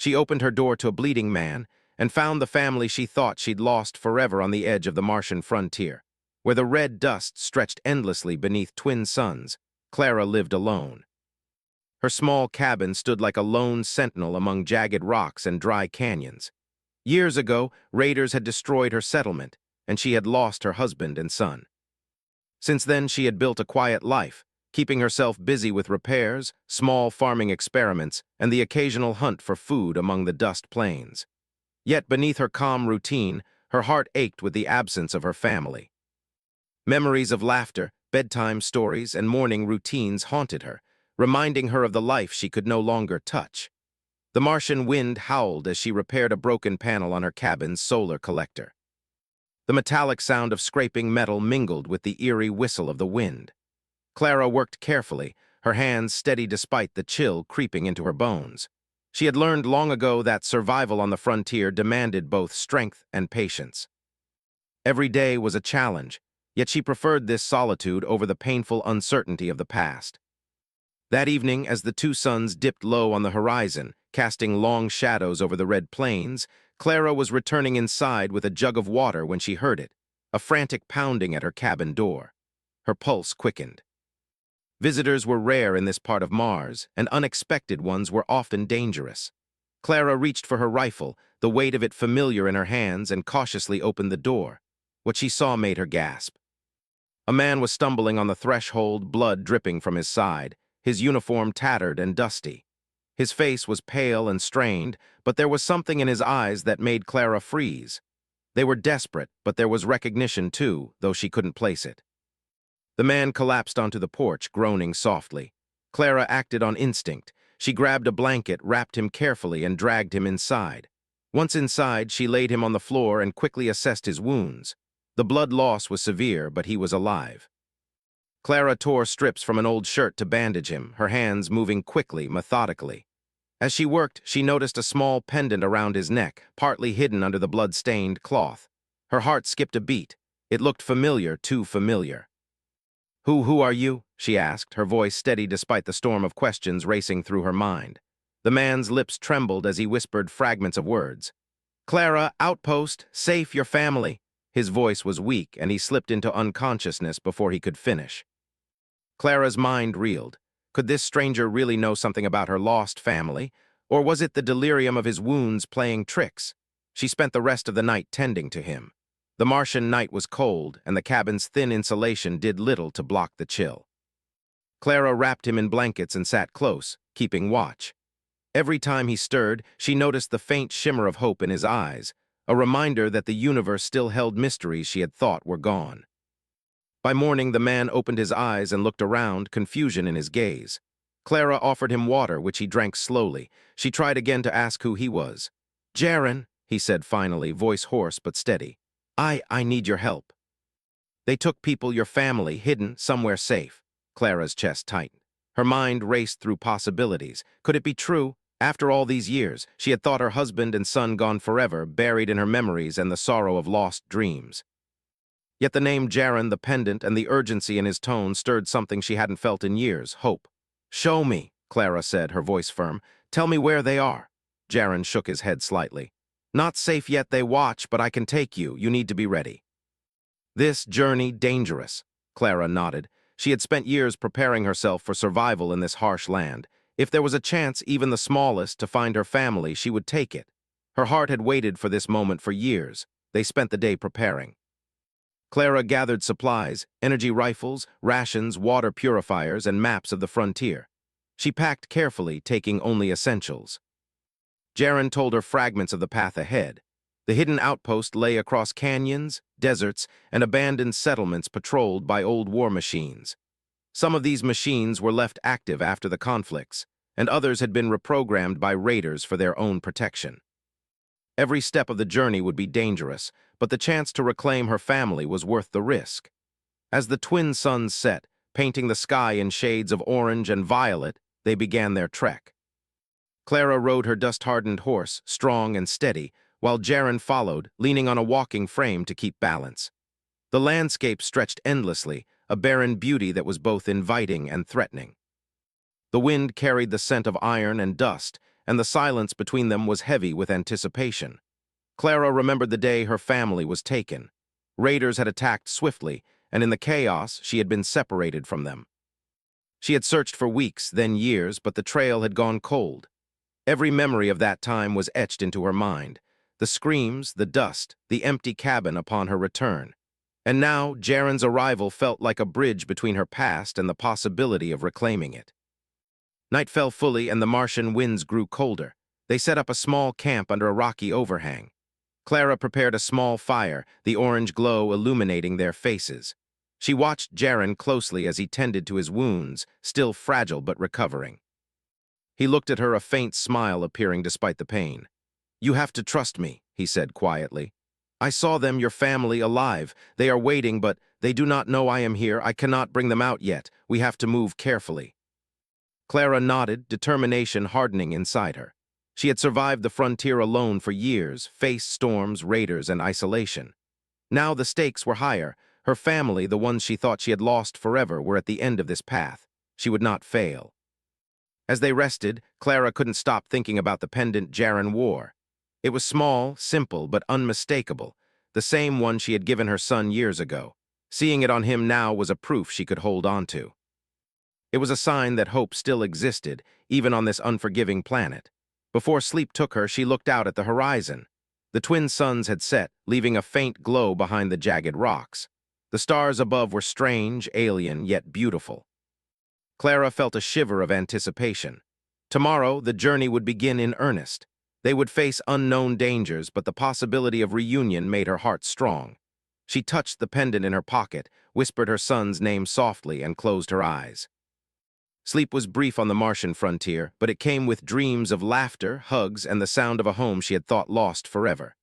She opened her door to a bleeding man and found the family she thought she'd lost forever on the edge of the Martian frontier, where the red dust stretched endlessly beneath twin suns. Clara lived alone. Her small cabin stood like a lone sentinel among jagged rocks and dry canyons. Years ago, raiders had destroyed her settlement, and she had lost her husband and son. Since then, she had built a quiet life, keeping herself busy with repairs, small farming experiments, and the occasional hunt for food among the dust plains. Yet beneath her calm routine, her heart ached with the absence of her family. Memories of laughter, bedtime stories, and morning routines haunted her, reminding her of the life she could no longer touch. The Martian wind howled as she repaired a broken panel on her cabin's solar collector. The metallic sound of scraping metal mingled with the eerie whistle of the wind. Clara worked carefully, her hands steady despite the chill creeping into her bones. She had learned long ago that survival on the frontier demanded both strength and patience. Every day was a challenge, yet she preferred this solitude over the painful uncertainty of the past. That evening, as the two suns dipped low on the horizon, casting long shadows over the red plains, Clara was returning inside with a jug of water when she heard it, a frantic pounding at her cabin door. Her pulse quickened. Visitors were rare in this part of Mars, and unexpected ones were often dangerous. Clara reached for her rifle, the weight of it familiar in her hands, and cautiously opened the door. What she saw made her gasp. A man was stumbling on the threshold, blood dripping from his side, his uniform tattered and dusty. His face was pale and strained, but there was something in his eyes that made Clara freeze. They were desperate, but there was recognition too, though she couldn't place it. The man collapsed onto the porch, groaning softly. Clara acted on instinct. She grabbed a blanket, wrapped him carefully, and dragged him inside. Once inside, she laid him on the floor and quickly assessed his wounds. The blood loss was severe, but he was alive. Clara tore strips from an old shirt to bandage him, her hands moving quickly, methodically. As she worked, she noticed a small pendant around his neck, partly hidden under the blood-stained cloth. Her heart skipped a beat. It looked familiar, too familiar. Who are you?" she asked, her voice steady despite the storm of questions racing through her mind. The man's lips trembled as he whispered fragments of words. "Clara, outpost, safe, your family." His voice was weak, and he slipped into unconsciousness before he could finish. Clara's mind reeled. Could this stranger really know something about her lost family, or was it the delirium of his wounds playing tricks? She spent the rest of the night tending to him. The Martian night was cold, and the cabin's thin insulation did little to block the chill. Clara wrapped him in blankets and sat close, keeping watch. Every time he stirred, she noticed the faint shimmer of hope in his eyes, a reminder that the universe still held mysteries she had thought were gone. By morning, the man opened his eyes and looked around, confusion in his gaze. Clara offered him water, which he drank slowly. She tried again to ask who he was. "Jaren," he said finally, voice hoarse but steady. I need your help." "They took people, your family, hidden somewhere safe." Clara's chest tightened. Her mind raced through possibilities. Could it be true? After all these years, she had thought her husband and son gone forever, buried in her memories and the sorrow of lost dreams. Yet the name Jaren, the pendant, and the urgency in his tone stirred something she hadn't felt in years, hope. "Show me," Clara said, her voice firm. "Tell me where they are." Jaren shook his head slightly. "Not safe yet, they watch, but I can take you. You need to be ready." "This journey dangerous," Clara nodded. She had spent years preparing herself for survival in this harsh land. If there was a chance, even the smallest, to find her family, she would take it. Her heart had waited for this moment for years. They spent the day preparing. Clara gathered supplies, energy rifles, rations, water purifiers, and maps of the frontier. She packed carefully, taking only essentials. Jaren told her fragments of the path ahead. The hidden outpost lay across canyons, deserts, and abandoned settlements patrolled by old war machines. Some of these machines were left active after the conflicts, and others had been reprogrammed by raiders for their own protection. Every step of the journey would be dangerous, but the chance to reclaim her family was worth the risk. As the twin suns set, painting the sky in shades of orange and violet, they began their trek. Clara rode her dust-hardened horse, strong and steady, while Jaren followed, leaning on a walking frame to keep balance. The landscape stretched endlessly, a barren beauty that was both inviting and threatening. The wind carried the scent of iron and dust, and the silence between them was heavy with anticipation. Clara remembered the day her family was taken. Raiders had attacked swiftly, and in the chaos, she had been separated from them. She had searched for weeks, then years, but the trail had gone cold. Every memory of that time was etched into her mind. The screams, the dust, the empty cabin upon her return. And now, Jaren's arrival felt like a bridge between her past and the possibility of reclaiming it. Night fell fully and the Martian winds grew colder. They set up a small camp under a rocky overhang. Clara prepared a small fire, the orange glow illuminating their faces. She watched Jaren closely as he tended to his wounds, still fragile but recovering. He looked at her, a faint smile appearing despite the pain. "You have to trust me," he said quietly. "I saw them, your family, alive. They are waiting, but they do not know I am here. I cannot bring them out yet. We have to move carefully." Clara nodded, determination hardening inside her. She had survived the frontier alone for years, faced storms, raiders, and isolation. Now the stakes were higher. Her family, the ones she thought she had lost forever, were at the end of this path. She would not fail. As they rested, Clara couldn't stop thinking about the pendant Jaren wore. It was small, simple, but unmistakable, the same one she had given her son years ago. Seeing it on him now was a proof she could hold on to. It was a sign that hope still existed, even on this unforgiving planet. Before sleep took her, she looked out at the horizon. The twin suns had set, leaving a faint glow behind the jagged rocks. The stars above were strange, alien, yet beautiful. Clara felt a shiver of anticipation. Tomorrow, the journey would begin in earnest. They would face unknown dangers, but the possibility of reunion made her heart strong. She touched the pendant in her pocket, whispered her son's name softly, and closed her eyes. Sleep was brief on the Martian frontier, but it came with dreams of laughter, hugs, and the sound of a home she had thought lost forever.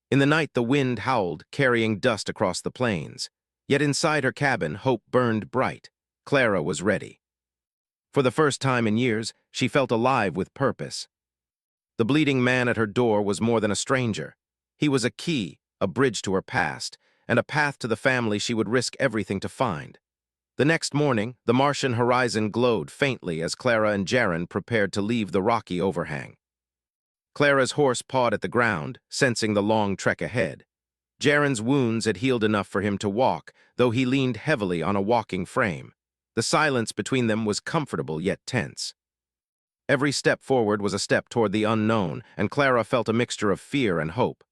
In the night, the wind howled, carrying dust across the plains. Yet inside her cabin, hope burned bright. Clara was ready. For the first time in years, she felt alive with purpose. The bleeding man at her door was more than a stranger. He was a key, a bridge to her past, and a path to the family she would risk everything to find. The next morning, the Martian horizon glowed faintly as Clara and Jaren prepared to leave the rocky overhang. Clara's horse pawed at the ground, sensing the long trek ahead. Jaren's wounds had healed enough for him to walk, though he leaned heavily on a walking frame. The silence between them was comfortable yet tense. Every step forward was a step toward the unknown, and Clara felt a mixture of fear and hope.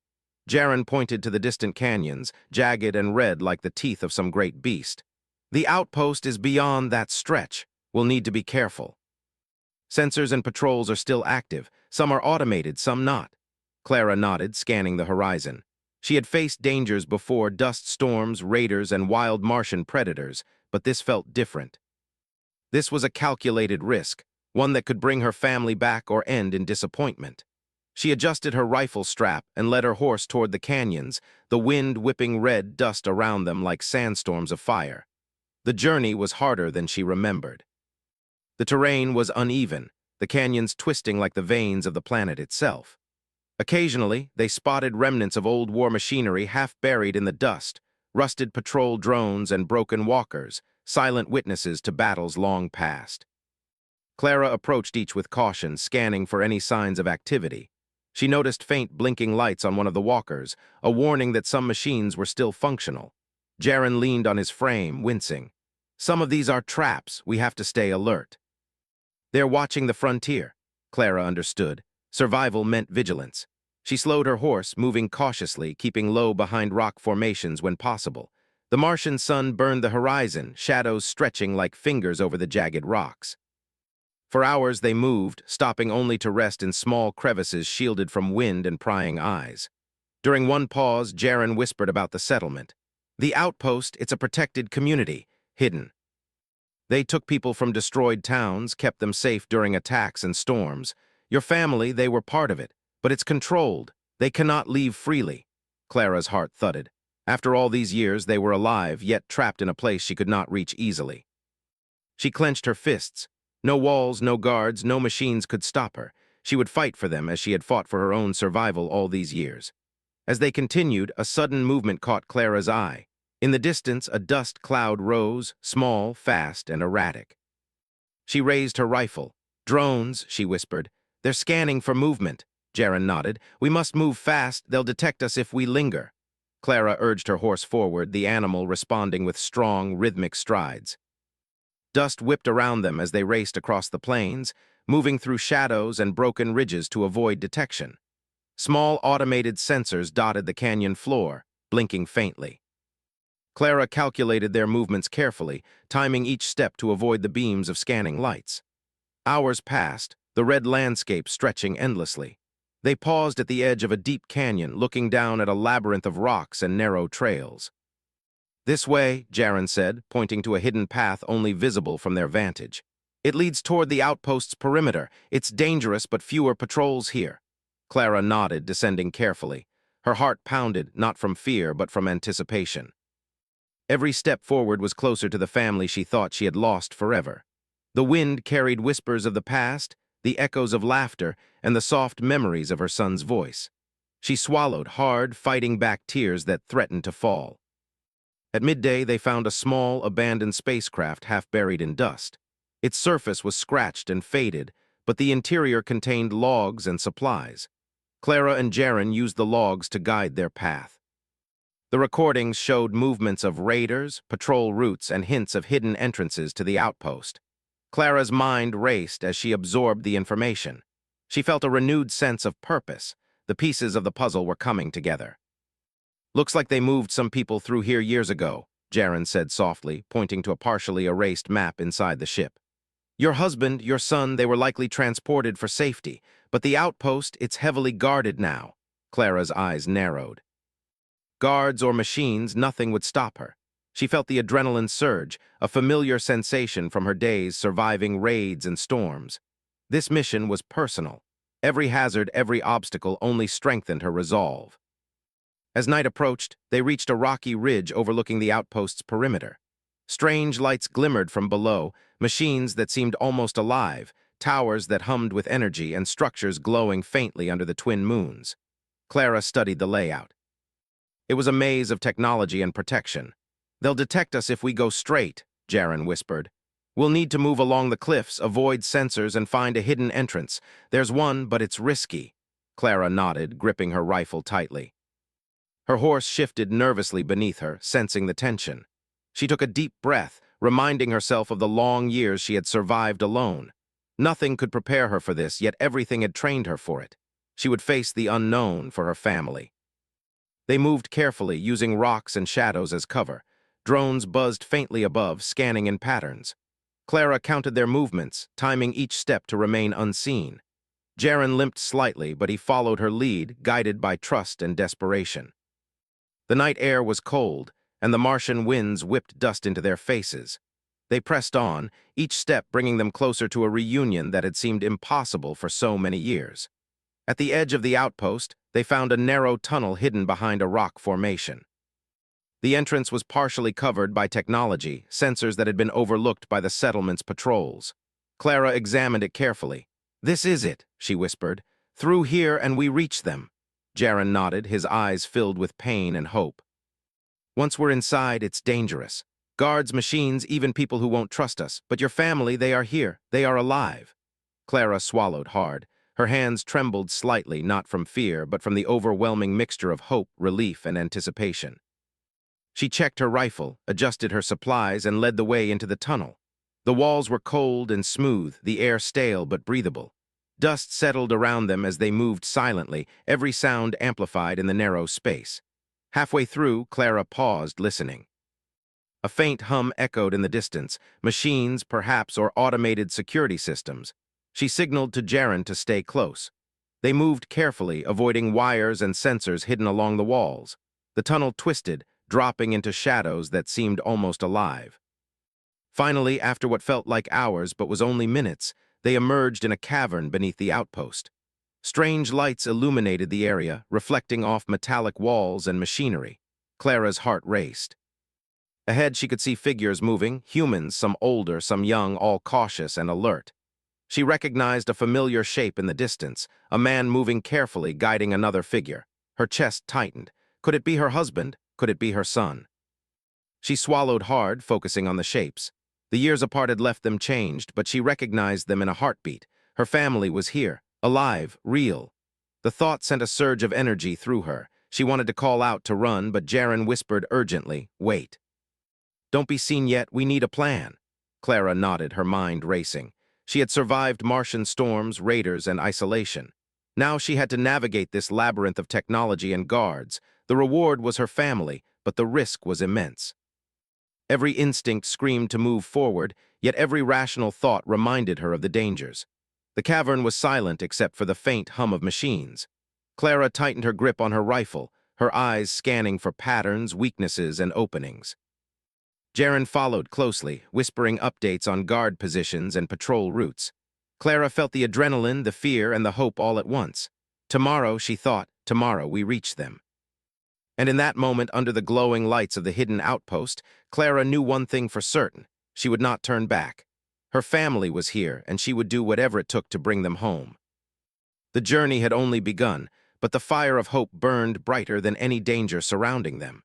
Jaren pointed to the distant canyons, jagged and red like the teeth of some great beast. "The outpost is beyond that stretch. We'll need to be careful." "Sensors and patrols are still active. Some are automated, some not." Clara nodded, scanning the horizon. She had faced dangers before, dust storms, raiders, and wild Martian predators, but this felt different. This was a calculated risk, one that could bring her family back or end in disappointment. She adjusted her rifle strap and led her horse toward the canyons, the wind whipping red dust around them like sandstorms of fire. The journey was harder than she remembered. The terrain was uneven, the canyons twisting like the veins of the planet itself. Occasionally, they spotted remnants of old war machinery half buried in the dust, rusted patrol drones and broken walkers, silent witnesses to battles long past. Clara approached each with caution, scanning for any signs of activity. She noticed faint blinking lights on one of the walkers, a warning that some machines were still functional. Jaren leaned on his frame, wincing. "Some of these are traps. We have to stay alert." "They're watching the frontier," Clara understood. Survival meant vigilance. She slowed her horse, moving cautiously, keeping low behind rock formations when possible. The Martian sun burned the horizon, shadows stretching like fingers over the jagged rocks. For hours they moved, stopping only to rest in small crevices shielded from wind and prying eyes. During one pause, Jaren whispered about the settlement. "The outpost, it's a protected community, hidden. They took people from destroyed towns, kept them safe during attacks and storms. Your family, they were part of it, but it's controlled. They cannot leave freely." Clara's heart thudded. After all these years, they were alive, yet trapped in a place she could not reach easily. She clenched her fists. No walls, no guards, no machines could stop her. She would fight for them as she had fought for her own survival all these years. As they continued, a sudden movement caught Clara's eye. In the distance, a dust cloud rose, small, fast, and erratic. She raised her rifle. "Drones," she whispered. They're scanning for movement, Jaren nodded. We must move fast, they'll detect us if we linger. Clara urged her horse forward, the animal responding with strong, rhythmic strides. Dust whipped around them as they raced across the plains, moving through shadows and broken ridges to avoid detection. Small automated sensors dotted the canyon floor, blinking faintly. Clara calculated their movements carefully, timing each step to avoid the beams of scanning lights. Hours passed, the red landscape stretching endlessly. They paused at the edge of a deep canyon, looking down at a labyrinth of rocks and narrow trails. This way, Jaren said, pointing to a hidden path only visible from their vantage. It leads toward the outpost's perimeter. It's dangerous, but fewer patrols here. Clara nodded, descending carefully. Her heart pounded, not from fear, but from anticipation. Every step forward was closer to the family she thought she had lost forever. The wind carried whispers of the past, the echoes of laughter, and the soft memories of her son's voice. She swallowed hard, fighting back tears that threatened to fall. At midday, they found a small, abandoned spacecraft half buried in dust. Its surface was scratched and faded, but the interior contained logs and supplies. Clara and Jaren used the logs to guide their path. The recordings showed movements of raiders, patrol routes, and hints of hidden entrances to the outpost. Clara's mind raced as she absorbed the information. She felt a renewed sense of purpose. The pieces of the puzzle were coming together. Looks like they moved some people through here years ago, Jaren said softly, pointing to a partially erased map inside the ship. Your husband, your son, they were likely transported for safety, but the outpost, it's heavily guarded now. Clara's eyes narrowed. Guards or machines, nothing would stop her. She felt the adrenaline surge, a familiar sensation from her days surviving raids and storms. This mission was personal. Every hazard, every obstacle only strengthened her resolve. As night approached, they reached a rocky ridge overlooking the outpost's perimeter. Strange lights glimmered from below, machines that seemed almost alive, towers that hummed with energy, and structures glowing faintly under the twin moons. Clara studied the layout. It was a maze of technology and protection. They'll detect us if we go straight, Jaren whispered. We'll need to move along the cliffs, avoid sensors, and find a hidden entrance. There's one, but it's risky. Clara nodded, gripping her rifle tightly. Her horse shifted nervously beneath her, sensing the tension. She took a deep breath, reminding herself of the long years she had survived alone. Nothing could prepare her for this, yet everything had trained her for it. She would face the unknown for her family. They moved carefully, using rocks and shadows as cover. Drones buzzed faintly above, scanning in patterns. Clara counted their movements, timing each step to remain unseen. Jaren limped slightly, but he followed her lead, guided by trust and desperation. The night air was cold, and the Martian winds whipped dust into their faces. They pressed on, each step bringing them closer to a reunion that had seemed impossible for so many years. At the edge of the outpost, they found a narrow tunnel hidden behind a rock formation. The entrance was partially covered by technology, sensors that had been overlooked by the settlement's patrols. Clara examined it carefully. "This is it," she whispered. "Through here and we reach them." Jaren nodded, his eyes filled with pain and hope. "Once we're inside, it's dangerous. Guards, machines, even people who won't trust us. But your family, they are here. They are alive." Clara swallowed hard. Her hands trembled slightly, not from fear, but from the overwhelming mixture of hope, relief, and anticipation. She checked her rifle, adjusted her supplies, and led the way into the tunnel. The walls were cold and smooth, the air stale but breathable. Dust settled around them as they moved silently, every sound amplified in the narrow space. Halfway through, Clara paused, listening. A faint hum echoed in the distance, machines, perhaps, or automated security systems. She signaled to Jaren to stay close. They moved carefully, avoiding wires and sensors hidden along the walls. The tunnel twisted, dropping into shadows that seemed almost alive. Finally, after what felt like hours but was only minutes, they emerged in a cavern beneath the outpost. Strange lights illuminated the area, reflecting off metallic walls and machinery. Clara's heart raced. Ahead, she could see figures moving, humans, some older, some young, all cautious and alert. She recognized a familiar shape in the distance, a man moving carefully, guiding another figure. Her chest tightened. Could it be her husband? Could it be her son? She swallowed hard, focusing on the shapes. The years apart had left them changed, but she recognized them in a heartbeat. Her family was here, Alive, real. The thought sent a surge of energy through her. She wanted to call out to run, but Jaren whispered urgently, "Wait. Don't be seen yet, we need a plan." Clara nodded, her mind racing. She had survived Martian storms, raiders, and isolation. Now she had to navigate this labyrinth of technology and guards. The reward was her family, but the risk was immense. Every instinct screamed to move forward, yet every rational thought reminded her of the dangers. The cavern was silent except for the faint hum of machines. Clara tightened her grip on her rifle, her eyes scanning for patterns, weaknesses, and openings. Jaren followed closely, whispering updates on guard positions and patrol routes. Clara felt the adrenaline, the fear, and the hope all at once. Tomorrow, she thought, tomorrow we reach them. And in that moment, under the glowing lights of the hidden outpost, Clara knew one thing for certain. She would not turn back. Her family was here, and she would do whatever it took to bring them home. The journey had only begun, but the fire of hope burned brighter than any danger surrounding them.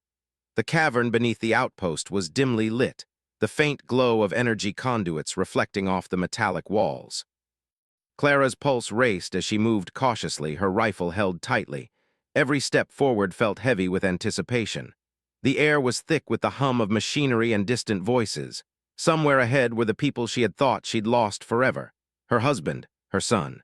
The cavern beneath the outpost was dimly lit, the faint glow of energy conduits reflecting off the metallic walls. Clara's pulse raced as she moved cautiously, her rifle held tightly. Every step forward felt heavy with anticipation. The air was thick with the hum of machinery and distant voices. Somewhere ahead were the people she had thought she'd lost forever. Her husband, her son.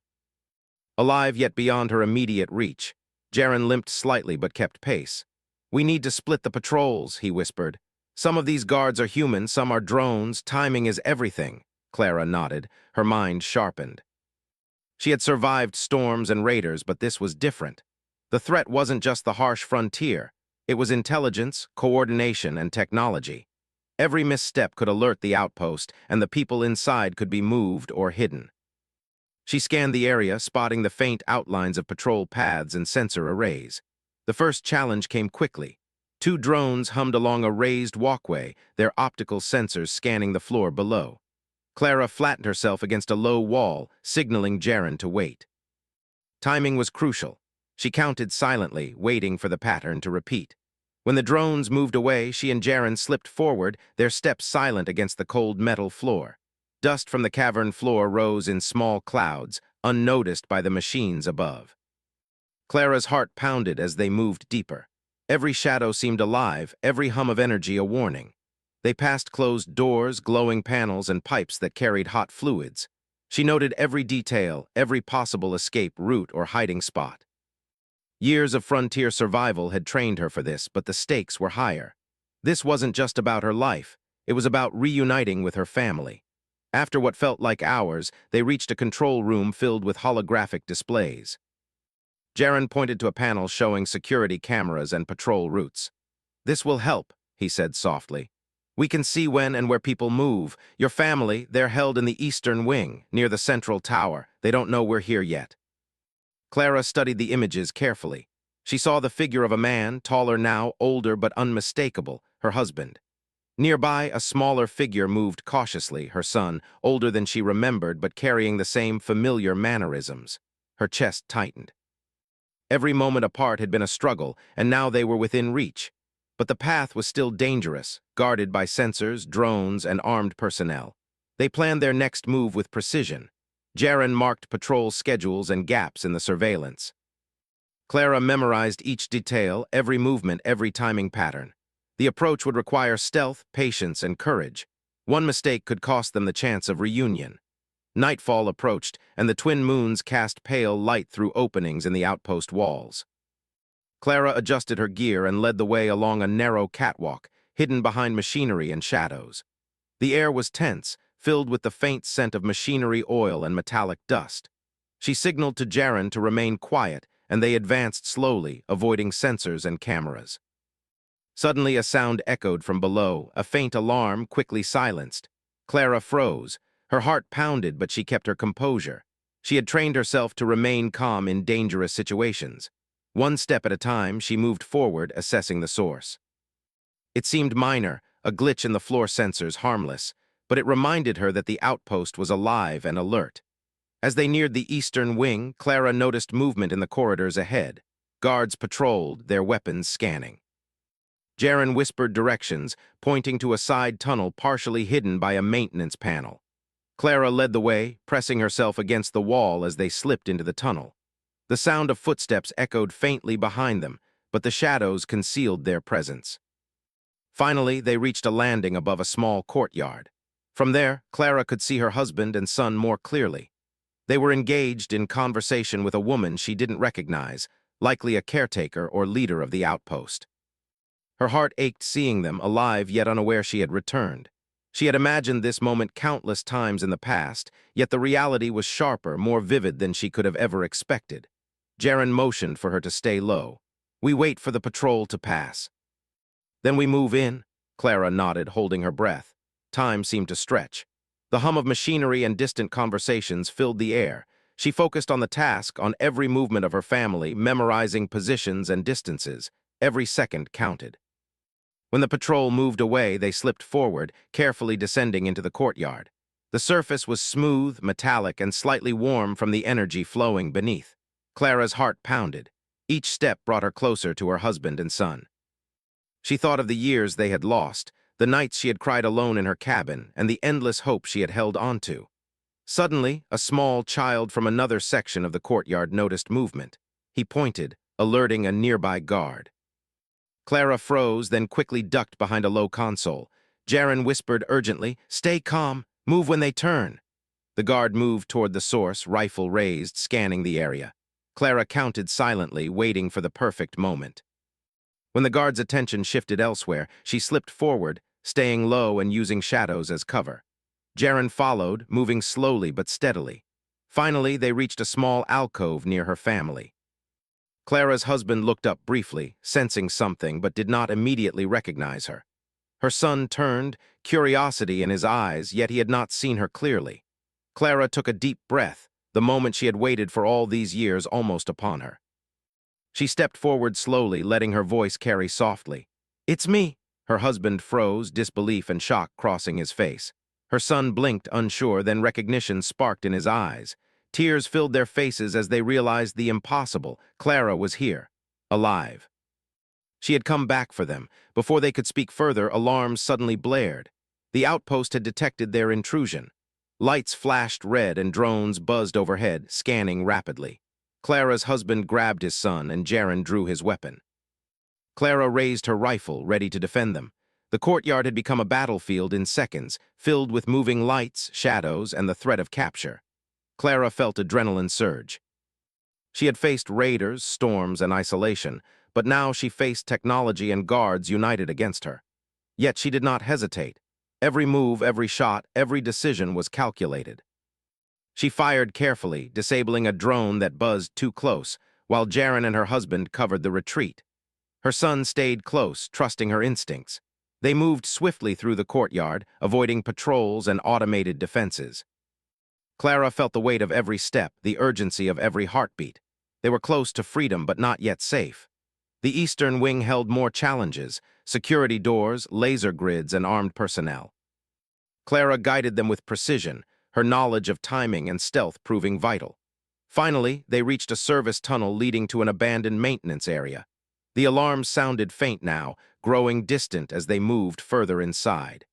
Alive yet beyond her immediate reach, Jaren limped slightly but kept pace. "We need to split the patrols," he whispered. "Some of these guards are human, some are drones. Timing is everything." Clara nodded, her mind sharpened. She had survived storms and raiders, but this was different. The threat wasn't just the harsh frontier. It was intelligence, coordination, and technology. Every misstep could alert the outpost, and the people inside could be moved or hidden. She scanned the area, spotting the faint outlines of patrol paths and sensor arrays. The first challenge came quickly. Two drones hummed along a raised walkway, their optical sensors scanning the floor below. Clara flattened herself against a low wall, signaling Jaren to wait. Timing was crucial. She counted silently, waiting for the pattern to repeat. When the drones moved away, she and Jaren slipped forward, their steps silent against the cold metal floor. Dust from the cavern floor rose in small clouds, unnoticed by the machines above. Clara's heart pounded as they moved deeper. Every shadow seemed alive, every hum of energy a warning. They passed closed doors, glowing panels, and pipes that carried hot fluids. She noted every detail, every possible escape route or hiding spot. Years of frontier survival had trained her for this, but the stakes were higher. This wasn't just about her life. It was about reuniting with her family. After what felt like hours, they reached a control room filled with holographic displays. Jaren pointed to a panel showing security cameras and patrol routes. "This will help," he said softly. "We can see when and where people move. Your family, they're held in the eastern wing, near the central tower. They don't know we're here yet." Clara studied the images carefully. She saw the figure of a man, taller now, older but unmistakable, her husband. Nearby, a smaller figure moved cautiously, her son, older than she remembered but carrying the same familiar mannerisms. Her chest tightened. Every moment apart had been a struggle, and now they were within reach. But the path was still dangerous, guarded by sensors, drones, and armed personnel. They planned their next move with precision. Jaren marked patrol schedules and gaps in the surveillance. Clara memorized each detail, every movement, every timing pattern. The approach would require stealth, patience, and courage. One mistake could cost them the chance of reunion. Nightfall approached, and the twin moons cast pale light through openings in the outpost walls. Clara adjusted her gear and led the way along a narrow catwalk, hidden behind machinery and shadows. The air was tense, filled with the faint scent of machinery oil and metallic dust. She signaled to Jaren to remain quiet, and they advanced slowly, avoiding sensors and cameras. Suddenly a sound echoed from below, a faint alarm quickly silenced. Clara froze. Her heart pounded, but she kept her composure. She had trained herself to remain calm in dangerous situations. One step at a time, she moved forward, assessing the source. It seemed minor, a glitch in the floor sensors, harmless, but it reminded her that the outpost was alive and alert. As they neared the eastern wing, Clara noticed movement in the corridors ahead. Guards patrolled, their weapons scanning. Jaren whispered directions, pointing to a side tunnel partially hidden by a maintenance panel. Clara led the way, pressing herself against the wall as they slipped into the tunnel. The sound of footsteps echoed faintly behind them, but the shadows concealed their presence. Finally, they reached a landing above a small courtyard. From there, Clara could see her husband and son more clearly. They were engaged in conversation with a woman she didn't recognize, likely a caretaker or leader of the outpost. Her heart ached seeing them, alive yet unaware she had returned. She had imagined this moment countless times in the past, yet the reality was sharper, more vivid than she could have ever expected. Jaren motioned for her to stay low. "We wait for the patrol to pass." "Then we move in," Clara nodded, holding her breath. Time seemed to stretch. The hum of machinery and distant conversations filled the air. She focused on the task, on every movement of her family, memorizing positions and distances. Every second counted. When the patrol moved away, they slipped forward, carefully descending into the courtyard. The surface was smooth, metallic, and slightly warm from the energy flowing beneath. Clara's heart pounded. Each step brought her closer to her husband and son. She thought of the years they had lost, the nights she had cried alone in her cabin, and the endless hope she had held onto. Suddenly, a small child from another section of the courtyard noticed movement. He pointed, alerting a nearby guard. Clara froze, then quickly ducked behind a low console. Jaren whispered urgently, "Stay calm, move when they turn." The guard moved toward the source, rifle raised, scanning the area. Clara counted silently, waiting for the perfect moment. When the guard's attention shifted elsewhere, she slipped forward, staying low and using shadows as cover. Jaren followed, moving slowly but steadily. Finally, they reached a small alcove near her family. Clara's husband looked up briefly, sensing something, but did not immediately recognize her. Her son turned, curiosity in his eyes, yet he had not seen her clearly. Clara took a deep breath, the moment she had waited for all these years almost upon her. She stepped forward slowly, letting her voice carry softly. "It's me." Her husband froze, disbelief and shock crossing his face. Her son blinked, unsure, then recognition sparked in his eyes. Tears filled their faces as they realized the impossible. Clara was here, alive. She had come back for them. Before they could speak further, alarms suddenly blared. The outpost had detected their intrusion. Lights flashed red and drones buzzed overhead, scanning rapidly. Clara's husband grabbed his son, and Jaren drew his weapon. Clara raised her rifle, ready to defend them. The courtyard had become a battlefield in seconds, filled with moving lights, shadows, and the threat of capture. Clara felt adrenaline surge. She had faced raiders, storms, and isolation, but now she faced technology and guards united against her. Yet she did not hesitate. Every move, every shot, every decision was calculated. She fired carefully, disabling a drone that buzzed too close, while Jaren and her husband covered the retreat. Her son stayed close, trusting her instincts. They moved swiftly through the courtyard, avoiding patrols and automated defenses. Clara felt the weight of every step, the urgency of every heartbeat. They were close to freedom, but not yet safe. The eastern wing held more challenges: security doors, laser grids, and armed personnel. Clara guided them with precision, her knowledge of timing and stealth proving vital. Finally, they reached a service tunnel leading to an abandoned maintenance area. The alarms sounded faint now, growing distant as they moved further inside.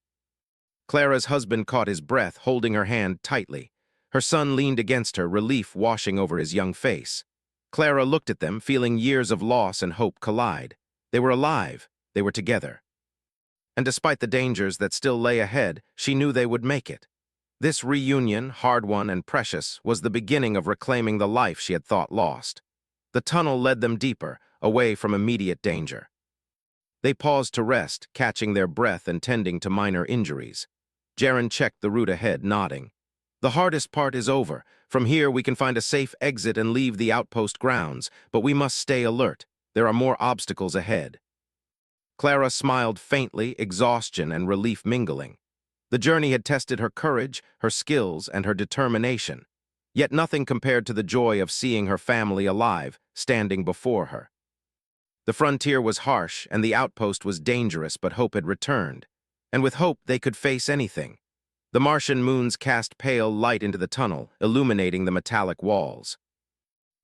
Clara's husband caught his breath, holding her hand tightly. Her son leaned against her, relief washing over his young face. Clara looked at them, feeling years of loss and hope collide. They were alive. They were together. And despite the dangers that still lay ahead, she knew they would make it. This reunion, hard-won and precious, was the beginning of reclaiming the life she had thought lost. The tunnel led them deeper, away from immediate danger. They paused to rest, catching their breath and tending to minor injuries. Jaren checked the route ahead, nodding. "The hardest part is over. From here we can find a safe exit and leave the outpost grounds, but we must stay alert. There are more obstacles ahead." Clara smiled faintly, exhaustion and relief mingling. The journey had tested her courage, her skills, and her determination. Yet nothing compared to the joy of seeing her family alive, standing before her. The frontier was harsh, and the outpost was dangerous, but hope had returned. And with hope, they could face anything. The Martian moons cast pale light into the tunnel, illuminating the metallic walls.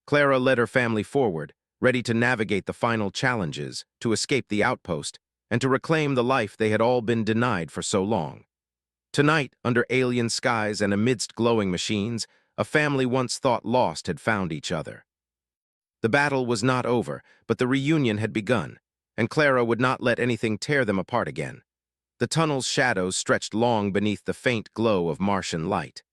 Clara led her family forward, ready to navigate the final challenges, to escape the outpost, and to reclaim the life they had all been denied for so long. Tonight, under alien skies and amidst glowing machines, a family once thought lost had found each other. The battle was not over, but the reunion had begun, and Clara would not let anything tear them apart again. The tunnel's shadows stretched long beneath the faint glow of Martian light.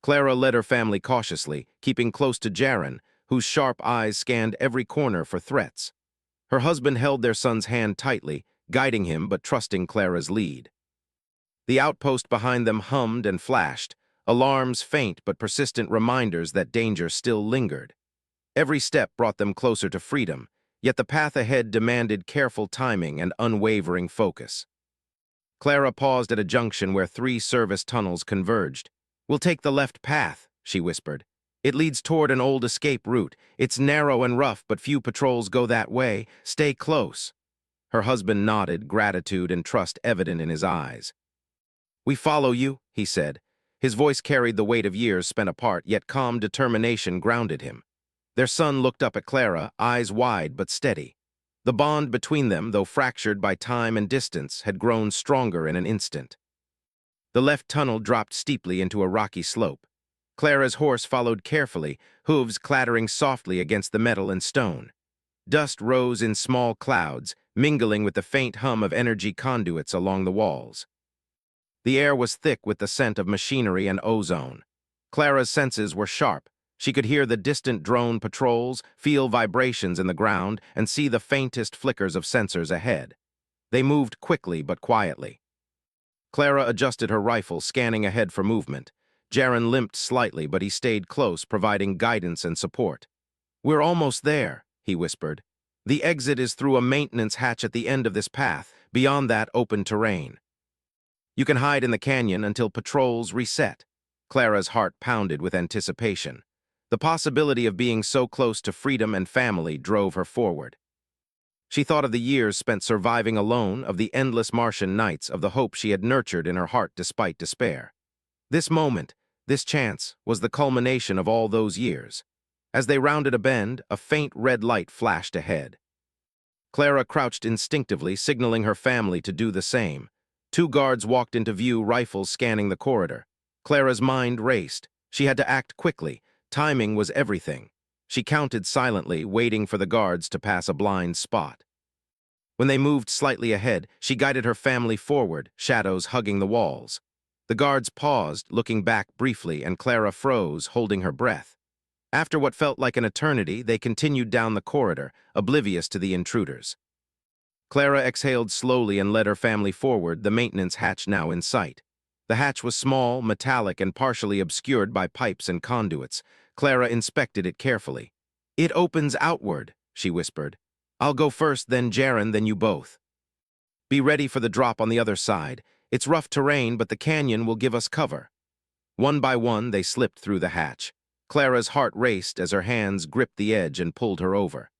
Clara led her family cautiously, keeping close to Jaren, whose sharp eyes scanned every corner for threats. Her husband held their son's hand tightly, guiding him but trusting Clara's lead. The outpost behind them hummed and flashed, alarms faint but persistent reminders that danger still lingered. Every step brought them closer to freedom, yet the path ahead demanded careful timing and unwavering focus. Clara paused at a junction where 3 service tunnels converged. "We'll take the left path," she whispered. "It leads toward an old escape route. It's narrow and rough, but few patrols go that way. Stay close." Her husband nodded, gratitude and trust evident in his eyes. "We follow you," he said. His voice carried the weight of years spent apart, yet calm determination grounded him. Their son looked up at Clara, eyes wide but steady. The bond between them, though fractured by time and distance, had grown stronger in an instant. The left tunnel dropped steeply into a rocky slope. Clara's horse followed carefully, hooves clattering softly against the metal and stone. Dust rose in small clouds, mingling with the faint hum of energy conduits along the walls. The air was thick with the scent of machinery and ozone. Clara's senses were sharp. She could hear the distant drone patrols, feel vibrations in the ground, and see the faintest flickers of sensors ahead. They moved quickly but quietly. Clara adjusted her rifle, scanning ahead for movement. Jaren limped slightly, but he stayed close, providing guidance and support. "We're almost there," he whispered. "The exit is through a maintenance hatch at the end of this path, beyond that open terrain. You can hide in the canyon until patrols reset." Clara's heart pounded with anticipation. The possibility of being so close to freedom and family drove her forward. She thought of the years spent surviving alone, of the endless Martian nights, of the hope she had nurtured in her heart despite despair. This moment, this chance, was the culmination of all those years. As they rounded a bend, a faint red light flashed ahead. Clara crouched instinctively, signaling her family to do the same. 2 guards walked into view, rifles scanning the corridor. Clara's mind raced. She had to act quickly. Timing was everything. She counted silently, waiting for the guards to pass a blind spot. When they moved slightly ahead, she guided her family forward, shadows hugging the walls. The guards paused, looking back briefly, and Clara froze, holding her breath. After what felt like an eternity, they continued down the corridor, oblivious to the intruders. Clara exhaled slowly and led her family forward, the maintenance hatch now in sight. The hatch was small, metallic, and partially obscured by pipes and conduits. Clara inspected it carefully. "It opens outward," she whispered. "I'll go first, then Jaren, then you both. Be ready for the drop on the other side. It's rough terrain, but the canyon will give us cover." One by one, they slipped through the hatch. Clara's heart raced as her hands gripped the edge and pulled her over.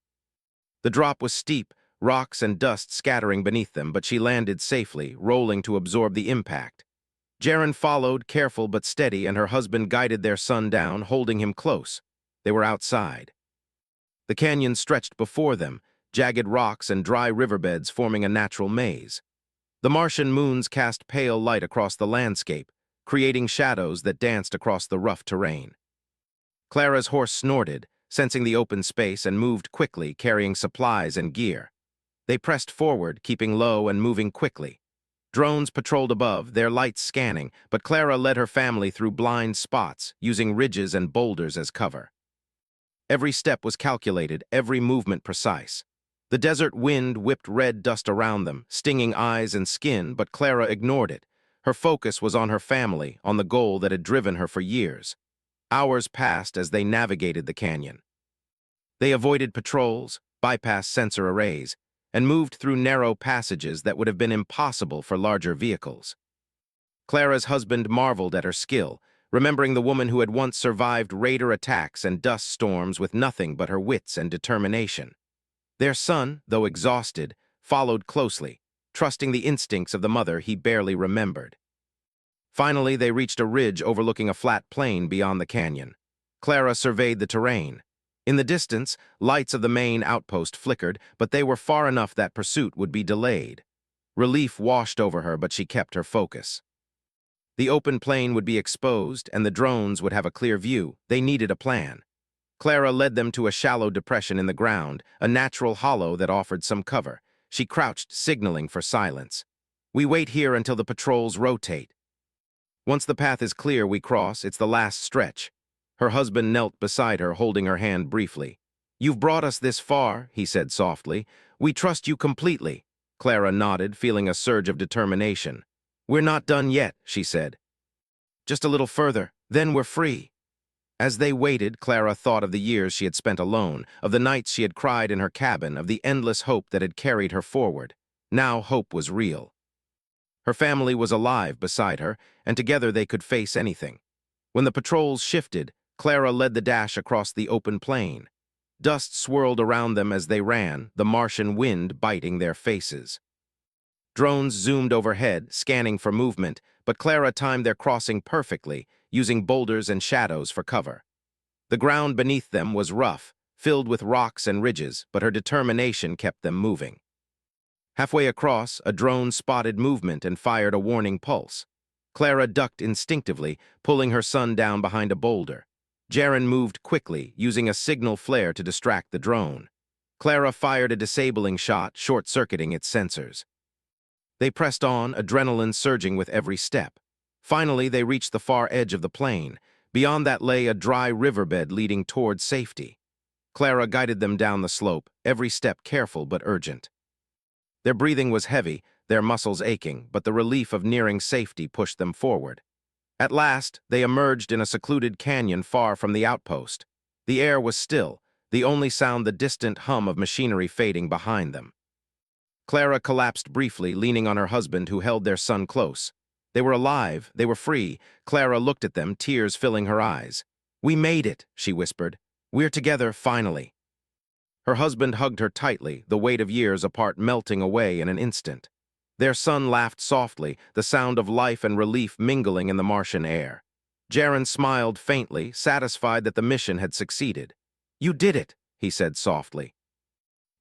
The drop was steep, rocks and dust scattering beneath them, but she landed safely, rolling to absorb the impact. Jaren followed, careful but steady, and her husband guided their son down, holding him close. They were outside. The canyon stretched before them, jagged rocks and dry riverbeds forming a natural maze. The Martian moons cast pale light across the landscape, creating shadows that danced across the rough terrain. Clara's horse snorted, sensing the open space, and moved quickly, carrying supplies and gear. They pressed forward, keeping low and moving quickly. Drones patrolled above, their lights scanning, but Clara led her family through blind spots, using ridges and boulders as cover. Every step was calculated, every movement precise. The desert wind whipped red dust around them, stinging eyes and skin, but Clara ignored it. Her focus was on her family, on the goal that had driven her for years. Hours passed as they navigated the canyon. They avoided patrols, bypassed sensor arrays, and moved through narrow passages that would have been impossible for larger vehicles. Clara's husband marveled at her skill, remembering the woman who had once survived raider attacks and dust storms with nothing but her wits and determination. Their son, though exhausted, followed closely, trusting the instincts of the mother he barely remembered. Finally, they reached a ridge overlooking a flat plain beyond the canyon. Clara surveyed the terrain. In the distance, lights of the main outpost flickered, but they were far enough that pursuit would be delayed. Relief washed over her, but she kept her focus. The open plain would be exposed, and the drones would have a clear view. They needed a plan. Clara led them to a shallow depression in the ground, a natural hollow that offered some cover. She crouched, signaling for silence. We wait here until the patrols rotate. Once the path is clear, we cross. It's the last stretch. Her husband knelt beside her, holding her hand briefly. You've brought us this far, he said softly. We trust you completely. Clara nodded, feeling a surge of determination. We're not done yet, she said. Just a little further, then we're free. As they waited, Clara thought of the years she had spent alone, of the nights she had cried in her cabin, of the endless hope that had carried her forward. Now hope was real. Her family was alive beside her, and together they could face anything. When the patrols shifted, Clara led the dash across the open plain. Dust swirled around them as they ran, the Martian wind biting their faces. Drones zoomed overhead, scanning for movement, but Clara timed their crossing perfectly, using boulders and shadows for cover. The ground beneath them was rough, filled with rocks and ridges, but her determination kept them moving. Halfway across, a drone spotted movement and fired a warning pulse. Clara ducked instinctively, pulling her son down behind a boulder. Jaren moved quickly, using a signal flare to distract the drone. Clara fired a disabling shot, short-circuiting its sensors. They pressed on, adrenaline surging with every step. Finally, they reached the far edge of the plain. Beyond that lay a dry riverbed leading toward safety. Clara guided them down the slope, every step careful but urgent. Their breathing was heavy, their muscles aching, but the relief of nearing safety pushed them forward. At last, they emerged in a secluded canyon far from the outpost. The air was still, the only sound the distant hum of machinery fading behind them. Clara collapsed briefly, leaning on her husband who held their son close. They were alive, they were free. Clara looked at them, tears filling her eyes. We made it, she whispered. We're together, finally. Her husband hugged her tightly, the weight of years apart melting away in an instant. Their son laughed softly, the sound of life and relief mingling in the Martian air. Jaren smiled faintly, satisfied that the mission had succeeded. You did it, he said softly.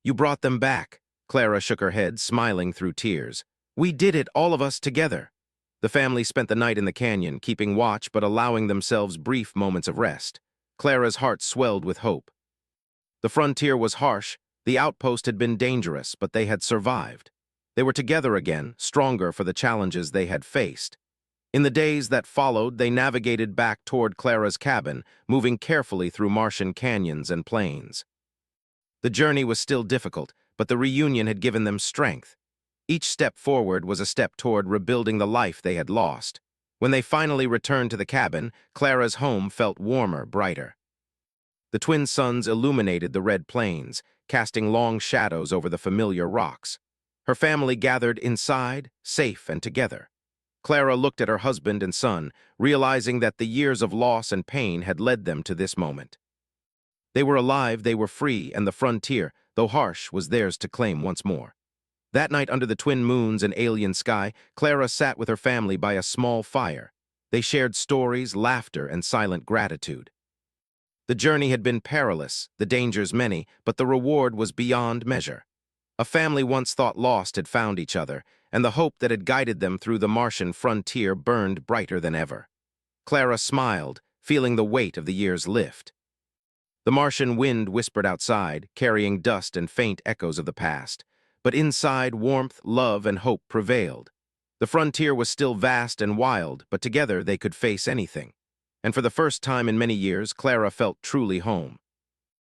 You brought them back. Clara shook her head, smiling through tears. We did it, all of us together. The family spent the night in the canyon, keeping watch but allowing themselves brief moments of rest. Clara's heart swelled with hope. The frontier was harsh, the outpost had been dangerous, but they had survived. They were together again, stronger for the challenges they had faced. In the days that followed, they navigated back toward Clara's cabin, moving carefully through Martian canyons and plains. The journey was still difficult, but the reunion had given them strength. Each step forward was a step toward rebuilding the life they had lost. When they finally returned to the cabin, Clara's home felt warmer, brighter. The twin suns illuminated the red plains, casting long shadows over the familiar rocks. Her family gathered inside, safe and together. Clara looked at her husband and son, realizing that the years of loss and pain had led them to this moment. They were alive, they were free, and the frontier, though harsh, was theirs to claim once more. That night under the twin moons and alien sky, Clara sat with her family by a small fire. They shared stories, laughter, and silent gratitude. The journey had been perilous, the dangers many, but the reward was beyond measure. A family once thought lost had found each other, and the hope that had guided them through the Martian frontier burned brighter than ever. Clara smiled, feeling the weight of the years lift. The Martian wind whispered outside, carrying dust and faint echoes of the past. But inside, warmth, love, and hope prevailed. The frontier was still vast and wild, but together they could face anything. And for the first time in many years, Clara felt truly home.